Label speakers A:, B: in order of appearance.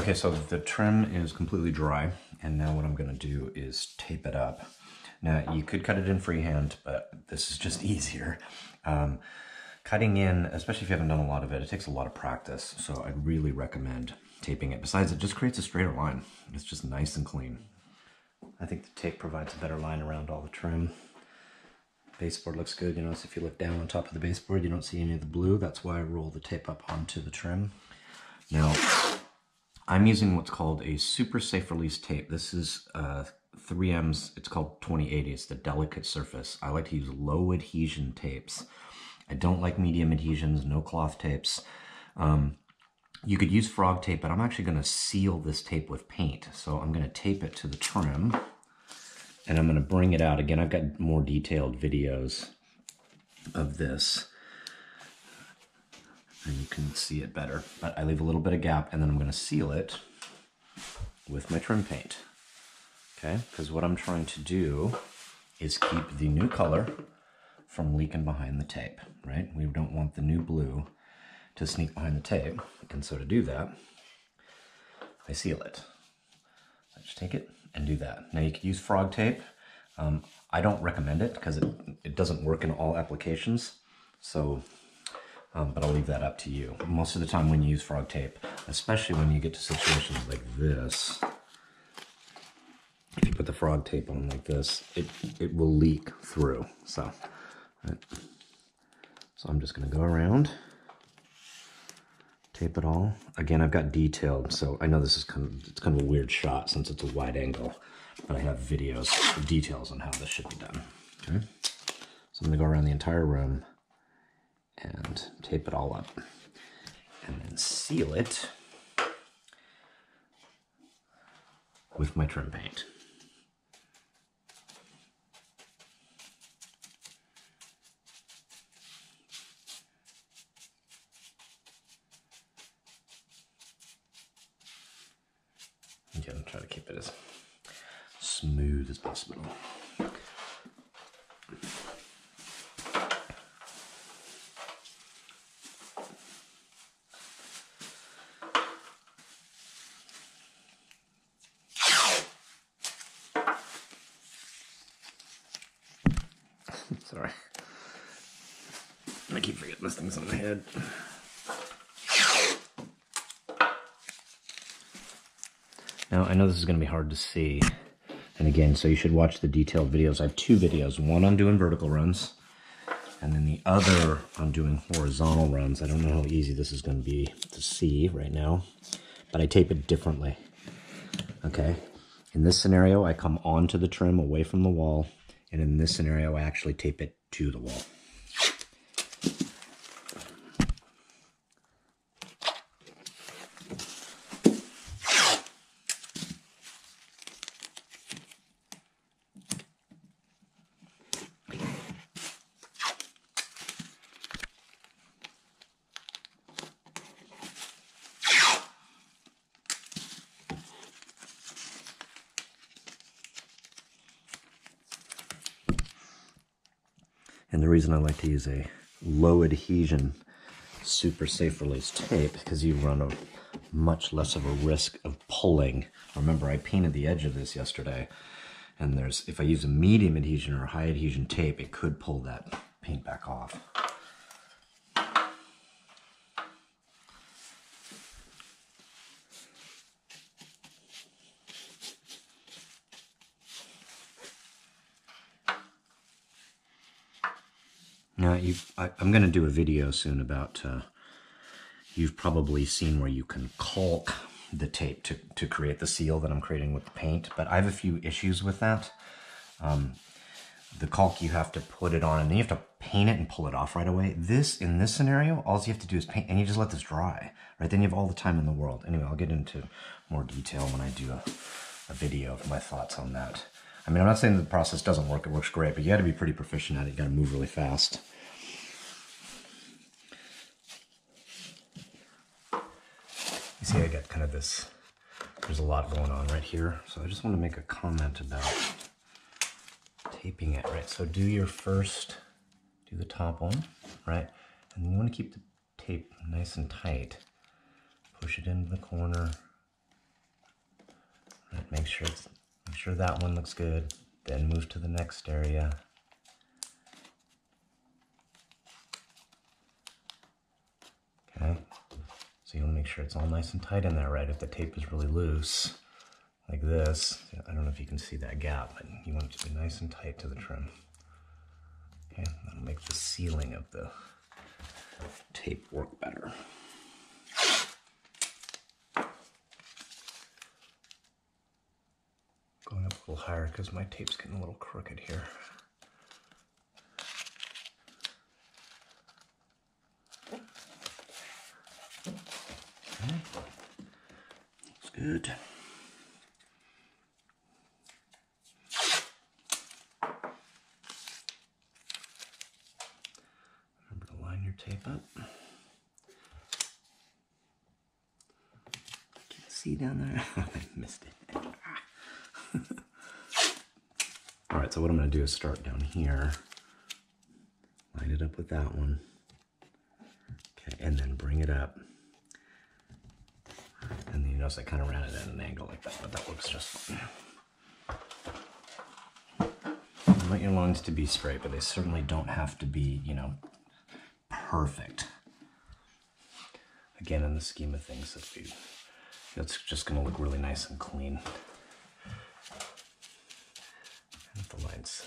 A: Okay, so the trim is completely dry, and now what I'm gonna do is tape it up. Now, you could cut it in freehand, but this is just easier. Cutting in, especially if you haven't done a lot of it, it takes a lot of practice, so I'd really recommend taping it. Besides, it just creates a straighter line. It's just nice and clean. I think the tape provides a better line around all the trim. Baseboard looks good. You notice if you look down on top of the baseboard, you don't see any of the blue. That's why I roll the tape up onto the trim. Now, I'm using what's called a super safe release tape. This is 3M's, it's called 2080. It's the delicate surface. I like to use low adhesion tapes. I don't like medium adhesions, no cloth tapes. You could use frog tape, but I'm actually gonna seal this tape with paint. So I'm gonna tape it to the trim and I'm gonna bring it out. Again, I've got more detailed videos of this and you can see it better, but I leave a little bit of gap and then I'm gonna seal it with my trim paint. Okay, because what I'm trying to do is keep the new color from leaking behind the tape, right? We don't want the new blue to sneak behind the tape, and so to do that, I seal it. I just take it and do that. Now you could use frog tape. I don't recommend it because it doesn't work in all applications, so, but I'll leave that up to you. Most of the time when you use frog tape, especially when you get to situations like this, if you put the frog tape on like this, it will leak through, so. Right. So I'm just going to go around, tape it all. Again, I've got detailed, so I know this is it's kind of a weird shot since it's a wide angle, but I have videos, details on how this should be done. Okay, so I'm going to go around the entire room and tape it all up, and then seal it with my trim paint. Again, try to keep it as smooth as possible. Sorry. I keep forgetting this thing's on my head. Now, I know this is going to be hard to see, and again, so you should watch the detailed videos. I have two videos, one on doing vertical runs, and then the other on doing horizontal runs. I don't know how easy this is going to be to see right now, but I tape it differently, okay? In this scenario, I come onto the trim away from the wall, and in this scenario, I actually tape it to the wall. And the reason I like to use a low adhesion, super safe release tape, because you run a much less of a risk of pulling. Remember, I painted the edge of this yesterday, and if I use a medium adhesion or high adhesion tape, it could pull that paint back off. Now, I'm going to do a video soon about, you've probably seen where you can caulk the tape to create the seal that I'm creating with the paint, but I have a few issues with that. The caulk, you have to put it on, and then you have to paint it and pull it off right away. In this scenario, all you have to do is paint, and you just let this dry, right? Then you have all the time in the world. Anyway, I'll get into more detail when I do a video of my thoughts on that. I mean, I'm not saying that the process doesn't work. It works great, but you got to be pretty proficient at it. You got to move really fast. You see, I got kind of this, there's a lot going on right here. So I just want to make a comment about taping it, right? So do the top one, right? And then you want to keep the tape nice and tight. Push it into the corner, Make sure that one looks good. Then move to the next area. Okay, so you want to make sure it's all nice and tight in there, right? If the tape is really loose, like this, I don't know if you can see that gap, but you want it to be nice and tight to the trim. Okay, that'll make the sealing of the tape work better. Going up a little higher because my tape's getting a little crooked here. Okay. Looks good. Remember to line your tape up. Can't see down there. I missed it. All right, so what I'm going to do is start down here, line it up with that one, okay, and then bring it up. And then you notice I kind of ran it at an angle like that, but that looks just fine. I want your lines to be straight, but they certainly don't have to be, you know, perfect. Again, in the scheme of things, it's just going to look really nice and clean. And the lines